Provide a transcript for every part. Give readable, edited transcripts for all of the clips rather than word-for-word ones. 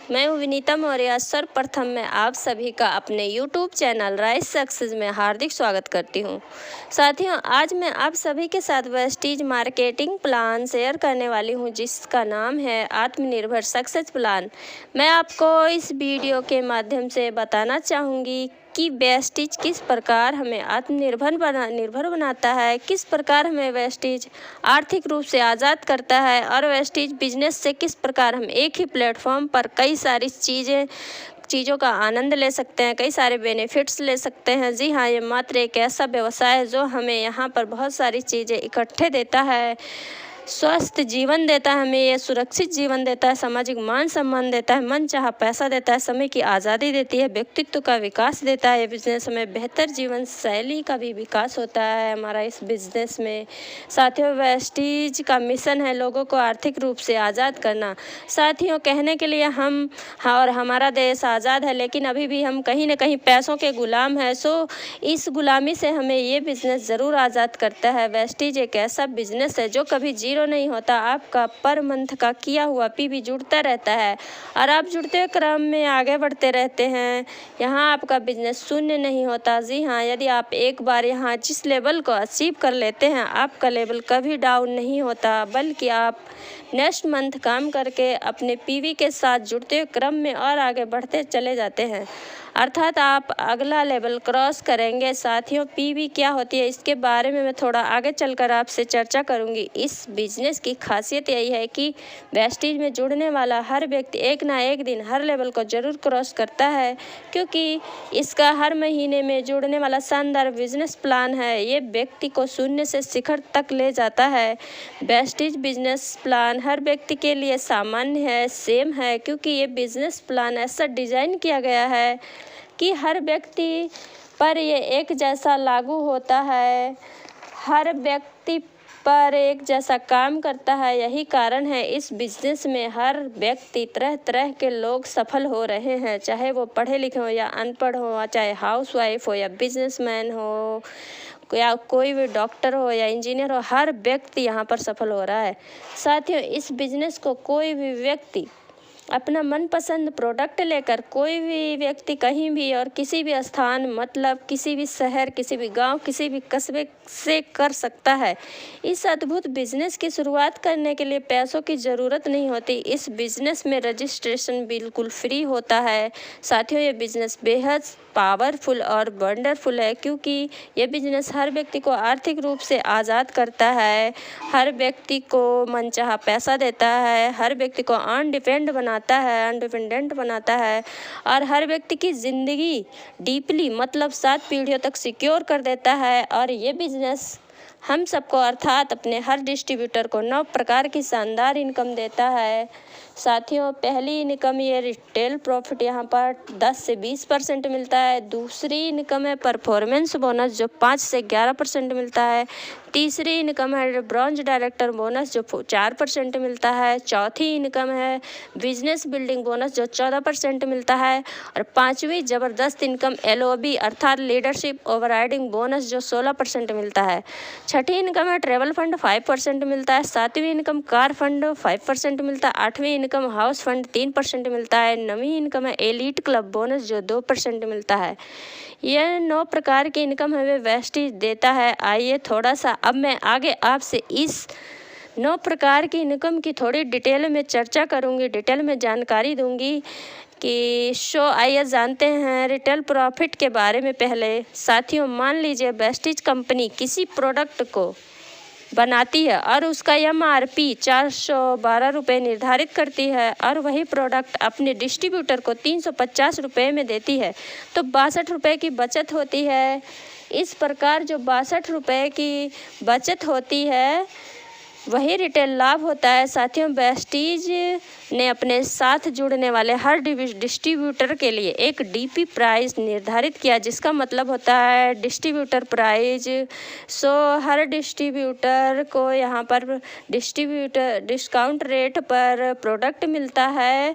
मैं हूँ विनीता मौर्य। सर्वप्रथम मैं आप सभी का अपने YouTube चैनल राइस सक्सेस में हार्दिक स्वागत करती हूँ। साथियों, आज मैं आप सभी के साथ वेस्टीज मार्केटिंग प्लान शेयर करने वाली हूँ, जिसका नाम है आत्मनिर्भर सक्सेस प्लान। मैं आपको इस वीडियो के माध्यम से बताना चाहूँगी कि वेस्टीज किस प्रकार हमें निर्भर बनाता है, किस प्रकार हमें वेस्टीज आर्थिक रूप से आज़ाद करता है और वेस्टीज बिजनेस से किस प्रकार हम एक ही प्लेटफॉर्म पर कई सारी चीज़ों का आनंद ले सकते हैं, कई सारे बेनिफिट्स ले सकते हैं। जी हाँ, ये मात्र एक ऐसा व्यवसाय है जो हमें यहाँ पर बहुत सारी चीज़ें इकट्ठे देता है, स्वस्थ जीवन देता है, हमें ये सुरक्षित जीवन देता है, सामाजिक मान सम्मान देता है, मनचाहा पैसा देता है, समय की आज़ादी देती है, व्यक्तित्व का विकास देता है। ये बिजनेस हमें बेहतर जीवन शैली का भी विकास होता है हमारा इस बिजनेस में। साथियों, वेस्टीज का मिशन है लोगों को आर्थिक रूप से आज़ाद करना। साथियों, कहने के लिए हम और हमारा देश आज़ाद है, लेकिन अभी भी हम कहीं ना कहीं पैसों के गुलाम हैं। सो इस गुलामी से हमें ये बिज़नेस ज़रूर आज़ाद करता है। वेस्टीज एक ऐसा बिजनेस है जो कभी जीरो नहीं होता। आपका पर मंथ का किया हुआ पीवी जुड़ता रहता है और आप जुड़ते हुए क्रम में आगे बढ़ते रहते हैं। यहाँ आपका बिजनेस शून्य नहीं होता। जी हाँ, यदि आप एक बार यहाँ जिस लेवल को अचीव कर लेते हैं, आपका लेवल कभी डाउन नहीं होता, बल्कि आप नेक्स्ट मंथ काम करके अपने पीवी के साथ जुड़ते हुए क्रम में और आगे बढ़ते चले जाते हैं, अर्थात आप अगला लेवल क्रॉस करेंगे। साथियों, पीवी क्या होती है इसके बारे में मैं थोड़ा आगे चलकर आपसे चर्चा करूंगी। इस बिजनेस की खासियत यही है कि वेस्टीज में जुड़ने वाला हर व्यक्ति एक ना एक दिन हर लेवल को जरूर क्रॉस करता है, क्योंकि इसका हर महीने में जुड़ने वाला शानदार बिजनेस प्लान है। ये व्यक्ति को शून्य से शिखर तक ले जाता है। वेस्टीज बिजनेस प्लान हर व्यक्ति के लिए सामान्य है, सेम है, क्योंकि ये बिजनेस प्लान ऐसा डिजाइन किया गया है कि हर व्यक्ति पर ये एक जैसा लागू होता है, हर व्यक्ति पर एक जैसा काम करता है। यही कारण है इस बिजनेस में हर व्यक्ति तरह तरह के लोग सफल हो रहे हैं, चाहे वो पढ़े लिखे हो या अनपढ़ हो, चाहे हाउसवाइफ हो या बिजनेसमैन हो, या कोई भी डॉक्टर हो या इंजीनियर हो, हर व्यक्ति यहाँ पर सफल हो रहा है। साथियों, इस बिजनेस को कोई भी व्यक्ति अपना मनपसंद प्रोडक्ट लेकर, कोई भी व्यक्ति कहीं भी और किसी भी स्थान, मतलब किसी भी शहर, किसी भी गांव, किसी भी कस्बे से कर सकता है। इस अद्भुत बिजनेस की शुरुआत करने के लिए पैसों की ज़रूरत नहीं होती। इस बिजनेस में रजिस्ट्रेशन बिल्कुल फ्री होता है। साथियों, ये बिजनेस बेहद पावरफुल और वंडरफुल है, क्योंकि ये बिजनेस हर व्यक्ति को आर्थिक रूप से आज़ाद करता है, हर व्यक्ति को मनचाहा पैसा देता है, हर व्यक्ति को इंडिपेंडेंट बनाता है और हर व्यक्ति की ज़िंदगी डीपली, मतलब 7 पीढ़ियों तक सिक्योर कर देता है। और ये बिजनेस हम सबको, अर्थात अपने हर डिस्ट्रीब्यूटर को 9 प्रकार की शानदार इनकम देता है। साथियों, पहली इनकम ये रिटेल प्रॉफिट यहाँ पर 10 से 20% मिलता है। दूसरी इनकम है परफॉर्मेंस बोनस जो 5 से 11% मिलता है। तीसरी इनकम है ब्रॉन्ज डायरेक्टर बोनस जो 4% मिलता है। चौथी इनकम है बिजनेस बिल्डिंग बोनस जो 14% मिलता है। और पांचवी ज़बरदस्त इनकम LOB अर्थात लीडरशिप ओवरराइडिंग बोनस जो 16% मिलता है। छठी इनकम है ट्रेवल फंड 5% मिलता है। सातवीं इनकम कार फंड 5% मिलता है। आठवीं इनकम हाउस फंड 3% मिलता है। नवीं इनकम है एलीट क्लब बोनस जो 2% मिलता है। यह 9 प्रकार की इनकम हमें वेस्टीज देता है। आइए थोड़ा सा अब मैं आगे आपसे इस 9 प्रकार की इनकम की थोड़ी डिटेल में चर्चा करूंगी, डिटेल में जानकारी दूंगी कि आइए जानते हैं रिटेल प्रॉफिट के बारे में। पहले साथियों, मान लीजिए वेस्टीज कंपनी किसी प्रोडक्ट को बनाती है और उसका MRP 412 रुपये निर्धारित करती है और वही प्रोडक्ट अपने डिस्ट्रीब्यूटर को 350 रुपये में देती है, तो 62 रुपये की बचत होती है। इस प्रकार जो 62 रुपये की बचत होती है वही रिटेल लाभ होता है। साथियों, वेस्टीज ने अपने साथ जुड़ने वाले हर डिस्ट्रीब्यूटर के लिए एक DP प्राइस निर्धारित किया, जिसका मतलब होता है डिस्ट्रीब्यूटर प्राइस। हर डिस्ट्रीब्यूटर को यहाँ पर डिस्काउंट रेट पर प्रोडक्ट मिलता है।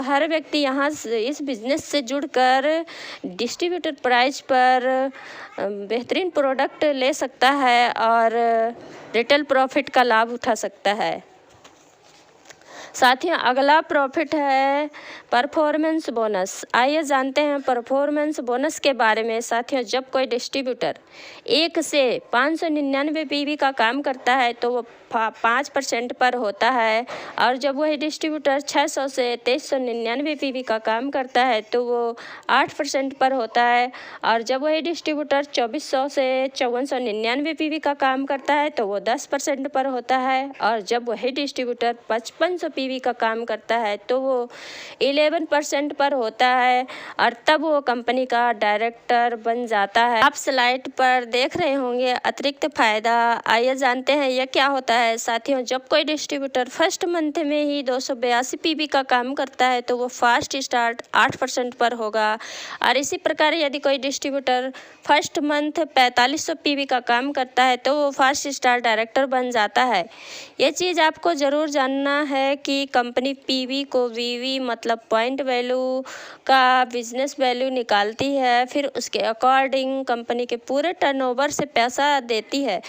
हर व्यक्ति यहाँ इस बिजनेस से जुड़कर डिस्ट्रीब्यूटर प्राइस पर बेहतरीन प्रोडक्ट ले सकता है और रिटेल प्रॉफिट का लाभ उठा सकता है। साथियों अगला प्रॉफिट है परफॉर्मेंस बोनस। आइए जानते हैं परफॉर्मेंस बोनस के बारे में। साथियों जब कोई डिस्ट्रीब्यूटर 1 से 599 पीवी का काम करता है तो वो 5% पर होता है, और जब वही डिस्ट्रीब्यूटर 600 से 2399 पीवी का काम करता है तो वो 8% पर होता है, और जब वही डिस्ट्रीब्यूटर 2400 से 5499 पीवी का काम करता है तो वो 10% पर होता है, और जब वही डिस्ट्रीब्यूटर 5500 पीवी का काम करता है तो वो 11% पर होता है, और तब वो कंपनी का डायरेक्टर बन जाता है। आप स्लाइड पर देख रहे होंगे अतिरिक्त फायदा। आइए जानते हैं यह क्या होता है। साथियों जब कोई डिस्ट्रीब्यूटर फर्स्ट मंथ में ही 282 पीवी का काम करता है तो वो फास्ट स्टार्ट 8% पर होगा, और इसी प्रकार यदि कोई डिस्ट्रीब्यूटर फर्स्ट मंथ 4500 पीवी का काम करता है तो वो फास्ट स्टार डायरेक्टर बन जाता है। ये चीज़ आपको ज़रूर जानना है कि कंपनी पीवी को वीवी मतलब पॉइंट वैल्यू का बिजनेस वैल्यू निकालती है, फिर उसके अकॉर्डिंग कंपनी के पूरे टर्नओवर से पैसा देती है।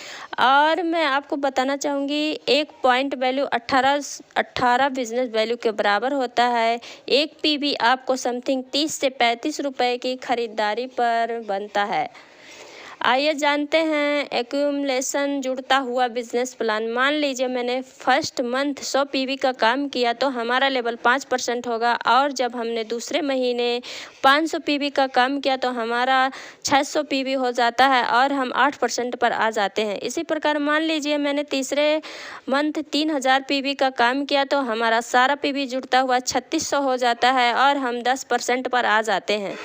और मैं आपको बताना चाहूँगी एक पॉइंट वैल्यू 18 बिजनेस वैल्यू के बराबर होता है। एक पीवी आपको समथिंग 30 से 35 रुपए की खरीदारी पर बनता है। आइए जानते हैं एक्यूमुलेशन जुड़ता हुआ बिजनेस प्लान। मान लीजिए मैंने फर्स्ट मंथ 100 पीवी का काम किया तो हमारा लेवल 5% होगा, और जब हमने दूसरे महीने 500 पीवी का काम किया तो हमारा 600 पीवी हो जाता है और हम 8% पर आ जाते हैं। इसी प्रकार मान लीजिए मैंने तीसरे मंथ 3000 पीवी का काम किया तो हमारा सारा पीवी जुड़ता हुआ 3600 हो जाता है और हम 10% पर आ जाते हैं।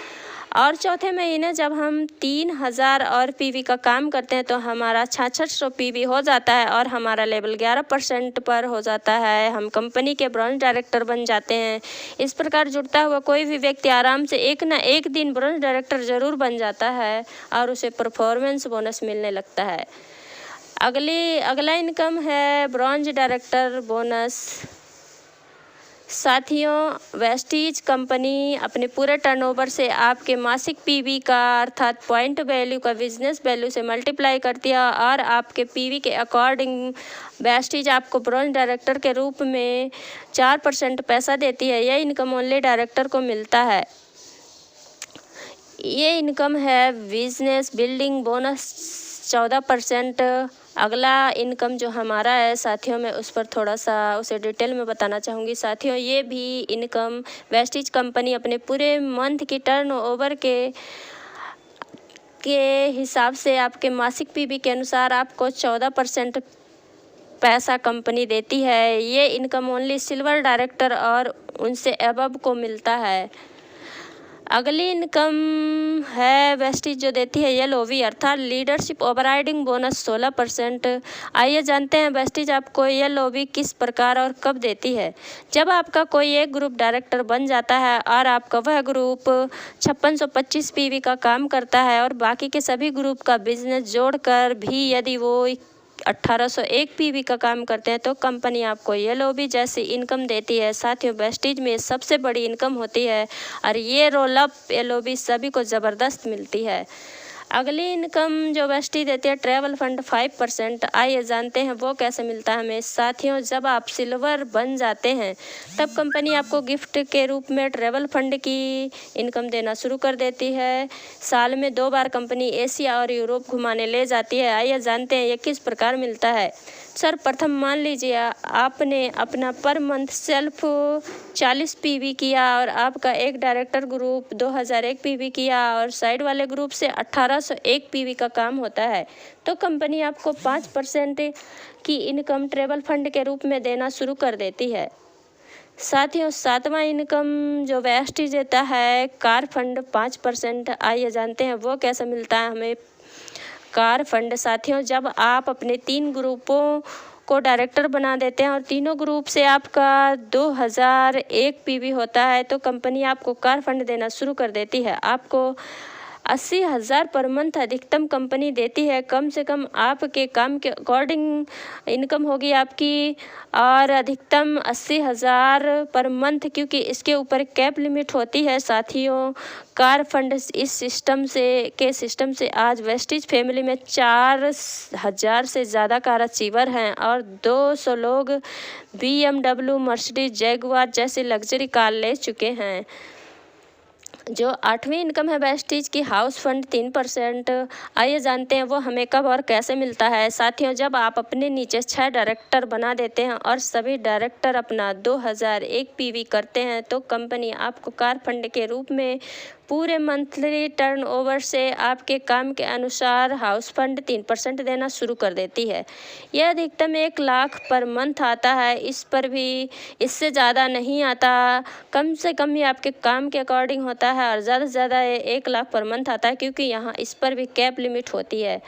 और चौथे महीने जब हम 3000 और पीवी का काम करते हैं तो हमारा 6600 पीवी हो जाता है और हमारा लेवल 11% पर हो जाता है। हम कंपनी के ब्रॉन्ज डायरेक्टर बन जाते हैं। इस प्रकार जुड़ता हुआ कोई भी व्यक्ति आराम से एक ना एक दिन ब्रॉन्ज डायरेक्टर ज़रूर बन जाता है और उसे परफॉर्मेंस बोनस मिलने लगता है। अगला इनकम है ब्रॉन्ज डायरेक्टर बोनस। साथियों वेस्टीज कंपनी अपने पूरे टर्नओवर से आपके मासिक पीवी का अर्थात पॉइंट वैल्यू का बिजनेस वैल्यू से मल्टीप्लाई करती है, और आपके पीवी के अकॉर्डिंग वेस्टीज आपको ब्रॉन्ज डायरेक्टर के रूप में 4% पैसा देती है। यह इनकम ओनली डायरेक्टर को मिलता है। ये इनकम है बिजनेस बिल्डिंग बोनस 14%। अगला इनकम जो हमारा है साथियों मैं उस पर थोड़ा सा उसे डिटेल में बताना चाहूँगी। साथियों ये भी इनकम वेस्टीज कंपनी अपने पूरे मंथ की टर्नओवर के हिसाब से आपके मासिक पीवी के अनुसार आपको 14% पैसा कंपनी देती है। ये इनकम ओनली सिल्वर डायरेक्टर और उनसे अबव को मिलता है। अगली इनकम है वेस्टीज जो देती है एलओवी अर्थात लीडरशिप ओवरराइडिंग बोनस 16%। आइए जानते हैं वेस्टीज आपको एलओवी किस प्रकार और कब देती है। जब आपका कोई एक ग्रुप डायरेक्टर बन जाता है और आपका वह ग्रुप 5625 पीवी का काम करता है और बाकी के सभी ग्रुप का बिजनेस जोड़कर भी यदि वो 1801 पीवी का काम करते हैं तो कंपनी आपको एलओवी जैसी इनकम देती है। साथियों वेस्टीज में सबसे बड़ी इनकम होती है और ये रोल अप एलओवी सभी को ज़बरदस्त मिलती है। अगली इनकम जो वेस्टीज देती है ट्रैवल फंड 5%। आइए जानते हैं वो कैसे मिलता है हमें। साथियों जब आप सिल्वर बन जाते हैं तब कंपनी आपको गिफ्ट के रूप में ट्रैवल फंड की इनकम देना शुरू कर देती है। साल में 2 बार कंपनी एशिया और यूरोप घुमाने ले जाती है। आइए जानते हैं ये किस प्रकार मिलता है। सर्वप्रथम मान लीजिए आपने अपना पर मंथ सेल्फ 40 पीवी किया और आपका एक डायरेक्टर ग्रुप 2001 पीवी किया और साइड वाले ग्रुप से 1801 पीवी का काम होता है तो कंपनी आपको 5% की इनकम ट्रैवल फंड के रूप में देना शुरू कर देती है। साथियों 7वां इनकम जो वेस्टीज देता है कार फंड 5%। आइए जानते हैं वो कैसे मिलता है हमें कार फंड। साथियों जब आप अपने 3 ग्रुपों को डायरेक्टर बना देते हैं और तीनों ग्रुप से आपका 2001 पीवी होता है तो कंपनी आपको कार फंड देना शुरू कर देती है। आपको 80,000 पर मंथ अधिकतम कंपनी देती है। कम से कम आपके काम के अकॉर्डिंग इनकम होगी आपकी, और अधिकतम 80,000 पर मंथ, क्योंकि इसके ऊपर कैप लिमिट होती है। साथियों, कार फंड इस सिस्टम से आज वेस्टीज फैमिली में 4,000 से ज़्यादा कार अचीवर हैं और 200 लोग BMW, मर्सिडीज, जैगुआर जैसी लग्जरी कार ले चुके हैं। जो 8वीं इनकम है वेस्टीज की, हाउस फंड 3%। आइए जानते हैं वो हमें कब और कैसे मिलता है। साथियों, जब आप अपने नीचे 6 डायरेक्टर बना देते हैं और सभी डायरेक्टर अपना 2001 PV करते हैं तो कंपनी आपको कार फंड के रूप में पूरे मंथली टर्नओवर से आपके काम के अनुसार हाउस फंड 3% देना शुरू कर देती है। यह अधिकतम 1 लाख पर मंथ आता है, इस पर भी इससे ज़्यादा नहीं आता। कम से कम ये आपके काम के अकॉर्डिंग होता है और ज़्यादा से ज़्यादा 1 लाख पर मंथ आता है, क्योंकि यहाँ इस पर भी कैप लिमिट होती है।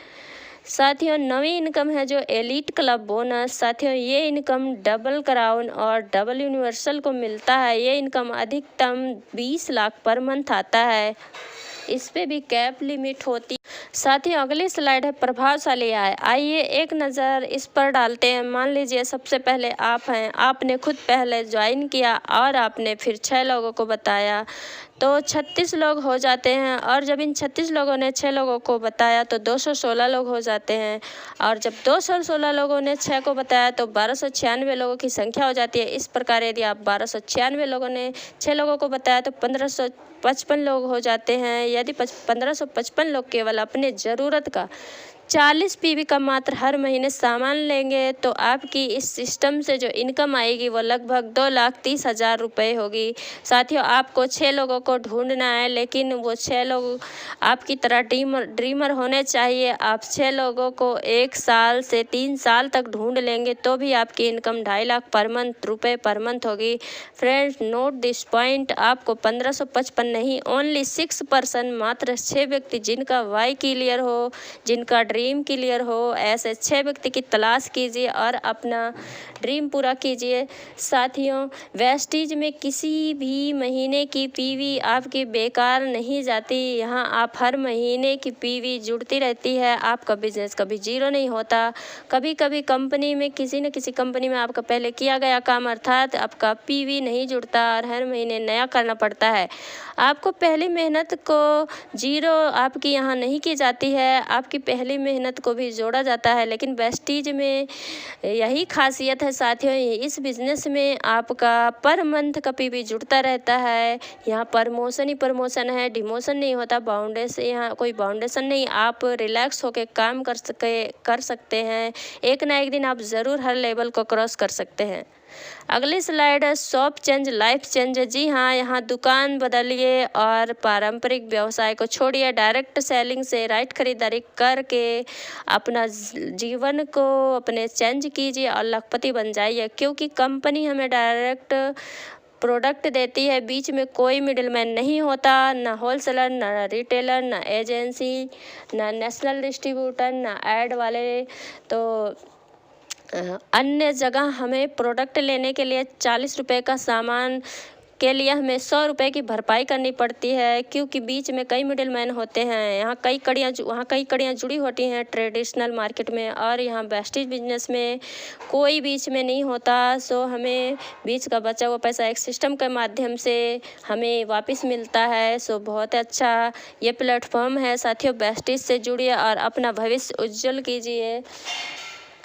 साथियों, नवी इनकम है जो एलीट क्लब बोनस। साथियों, ये इनकम डबल क्राउन और डबल यूनिवर्सल को मिलता है। ये इनकम अधिकतम 20 लाख पर मंथ आता है, इस पे भी कैप लिमिट होती। साथियों, अगली स्लाइड है प्रभावशाली आय। आइए एक नज़र इस पर डालते हैं। मान लीजिए सबसे पहले आप हैं, आपने खुद पहले ज्वाइन किया और आपने फिर 6 लोगों को बताया तो 36 लोग हो जाते हैं, और जब इन 36 लोगों ने 6 लोगों को बताया तो 216 लोग हो जाते हैं, और जब 216 लोगों ने 6 को बताया तो 1296 लोगों की संख्या हो जाती है। इस प्रकार यदि आप 1296 लोगों ने 6 लोगों को बताया तो 1555 लोग हो जाते हैं। यदि 1555 लोग केवल अपने ज़रूरत का 40 PV का मात्र हर महीने सामान लेंगे तो आपकी इस सिस्टम से जो इनकम आएगी वो लगभग 2,30,000 रुपये होगी। साथियों, आपको 6 लोगों को ढूंढना है, लेकिन वो 6 लोग आपकी तरह ड्रीमर होने चाहिए। आप 6 लोगों को 1 साल से 3 साल तक ढूंढ लेंगे तो भी आपकी इनकम 2.5 लाख रुपये पर मंथ होगी। फ्रेंड्स, नोट दिस पॉइंट, आपको 1555 नहीं, ओनली 6%, मात्र 6 व्यक्ति जिनका वाई क्लियर हो, जिनका ड्रीम क्लियर हो, ऐसे 6 व्यक्ति की तलाश कीजिए और अपना ड्रीम पूरा कीजिए। साथियों, वेस्टीज में किसी भी महीने की PV आपकी बेकार नहीं जाती। यहाँ आप हर महीने की PV जुड़ती रहती है। आपका बिजनेस कभी जीरो नहीं होता। कभी कभी कंपनी में किसी न किसी कंपनी में आपका पहले किया गया काम अर्थात आपका PV नहीं जुड़ता और हर महीने नया करना पड़ता है। आपको पहली मेहनत को जीरो आपकी यहाँ नहीं की जाती है, आपकी पहली मेहनत को भी जोड़ा जाता है। लेकिन वेस्टीज में यही खासियत है साथियों, इस बिज़नेस में आपका पर मंथ का PV जुड़ता रहता है। यहाँ प्रमोशन ही प्रमोशन है, डिमोशन नहीं होता। बाउंडेशन, यहाँ कोई बाउंडेशन नहीं, आप रिलैक्स होकर काम कर सकते हैं। एक ना एक दिन आप ज़रूर हर लेवल को क्रॉस कर सकते हैं। अगली स्लाइड है शॉप चेंज लाइफ चेंज। जी हाँ, यहाँ दुकान बदलिए और पारंपरिक व्यवसाय को छोड़िए। डायरेक्ट सेलिंग से राइट खरीदारी करके अपना जीवन को अपने चेंज कीजिए और लखपति बन जाइए, क्योंकि कंपनी हमें डायरेक्ट प्रोडक्ट देती है। बीच में कोई मिडिलमैन नहीं होता, ना होलसेलर, ना रिटेलर, ना एजेंसी, ना नेशनल डिस्ट्रीब्यूटर, ना ऐड वाले। तो अन्य जगह हमें प्रोडक्ट लेने के लिए 40 रुपये का सामान के लिए हमें 100 रुपये की भरपाई करनी पड़ती है, क्योंकि बीच में कई मिडिलमैन होते हैं। यहाँ कई कड़ियाँ जुड़ी होती हैं ट्रेडिशनल मार्केट में, और यहाँ वेस्टीज बिजनेस में कोई बीच में नहीं होता। सो हमें बीच का बचा हुआ पैसा एक सिस्टम के माध्यम से हमें वापस मिलता है। सो बहुत अच्छा ये प्लेटफॉर्म है। साथियों, वेस्टीज से जुड़िए और अपना भविष्य उज्जवल कीजिए।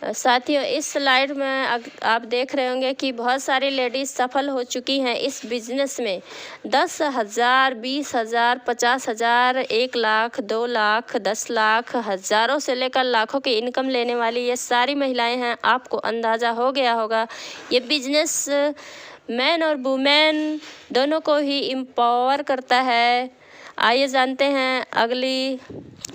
साथियों, इस स्लाइड में आप देख रहे होंगे कि बहुत सारी लेडीज़ सफल हो चुकी हैं इस बिज़नेस में। 10,000, 20,000, 50,000, 1 लाख, 2 लाख, 10 लाख, हज़ारों से लेकर लाखों की इनकम लेने वाली ये सारी महिलाएं हैं। आपको अंदाज़ा हो गया होगा ये बिज़नेस मैन और वुमेन दोनों को ही एम्पावर करता है। आइए जानते हैं अगली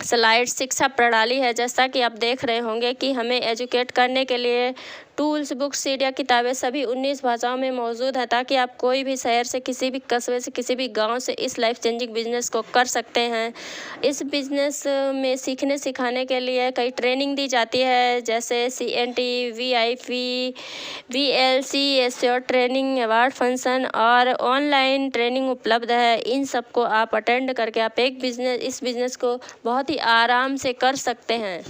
स्लाइड शिक्षा प्रणाली है। जैसा कि आप देख रहे होंगे कि हमें एजुकेट करने के लिए टूल्स, बुक्स, सीडियाँ, किताबें सभी 19 भाषाओं में मौजूद है, ताकि आप कोई भी शहर से, किसी भी कस्बे से, किसी भी गांव से इस लाइफ चेंजिंग बिजनेस को कर सकते हैं। इस बिजनेस में सीखने सिखाने के लिए कई ट्रेनिंग दी जाती है, जैसे CNT, VIP, VLC, assure training, award function और ऑनलाइन ट्रेनिंग उपलब्ध है। इन सबको आप अटेंड करके आप इस बिजनेस को बहुत ही आराम से कर सकते हैं।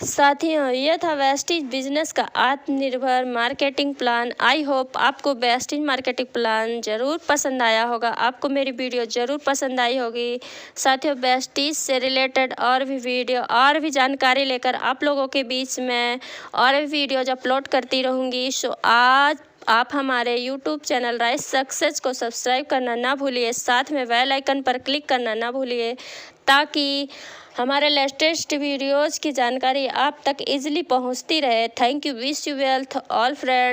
साथियों, यह था वेस्टीज बिजनेस का आत्मनिर्भर मार्केटिंग प्लान। आई होप आपको वेस्टीज मार्केटिंग प्लान ज़रूर पसंद आया होगा, आपको मेरी वीडियो ज़रूर पसंद आई होगी। साथियों, वेस्टीज से रिलेटेड और भी वीडियो और भी जानकारी लेकर आप लोगों के बीच में और भी वीडियोज अपलोड करती रहूँगी। सो आज आप हमारे YouTube चैनल राइस सक्सेस को सब्सक्राइब करना ना भूलिए, साथ में बेल आइकन पर क्लिक करना ना भूलिए, ताकि हमारे लेटेस्ट वीडियोज़ की जानकारी आप तक इजीली पहुंचती रहे। Thank you, wish you wealth all friends.